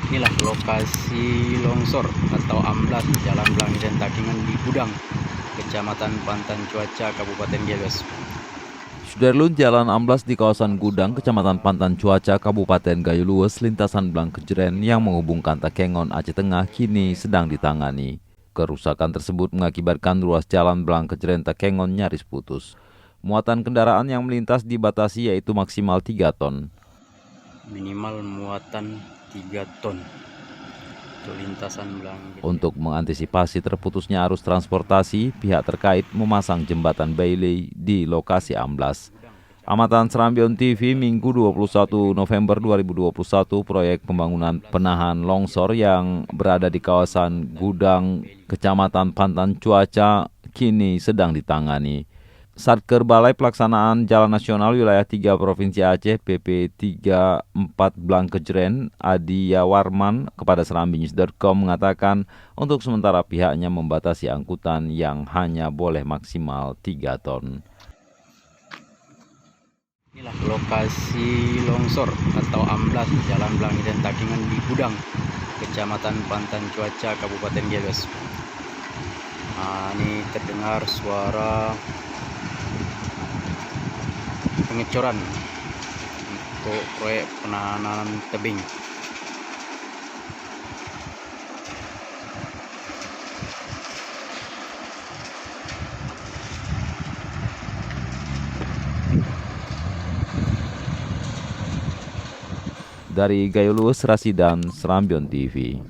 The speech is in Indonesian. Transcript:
Inilah lokasi longsor atau amblas Jalan Blangi dan Takingan di Gudang, Kecamatan Pantan Cuaca, Kabupaten Gebes. Sudarlun jalan amblas di kawasan Gudang, Kecamatan Pantan Cuaca, Kabupaten Gayo Luwes, lintasan Blang Kejeren yang menghubungkan Takengon, Aceh Tengah kini sedang ditangani. Kerusakan tersebut mengakibatkan ruas jalan Blang Kejeren Takengon nyaris putus. Muatan kendaraan yang melintas dibatasi yaitu maksimal 3 ton. Minimal muatan 3 ton. Untuk lintasan Blang. Untuk mengantisipasi terputusnya arus transportasi, pihak terkait memasang jembatan Bailey di lokasi amblas. Amatan Serambion TV Minggu 21 November 2021, proyek pembangunan penahan longsor yang berada di kawasan Gudang, Kecamatan Pantan Cuaca kini sedang ditangani. Satker Balai Pelaksanaan Jalan Nasional Wilayah 3 Provinsi Aceh PP 34 Blang Kejeren, Adi Yawarman, kepada serambinews.com mengatakan untuk sementara pihaknya membatasi angkutan yang hanya boleh maksimal 3 ton. Inilah lokasi longsor atau amblas Jalan Blangi dan Takingan di Gudang, Kecamatan Pantan Cuaca, Kabupaten Gebes. Ini terdengar suara pengecoran untuk proyek penanaman tebing. Dari Gayo Luwes, Rasidan, Serambion TV.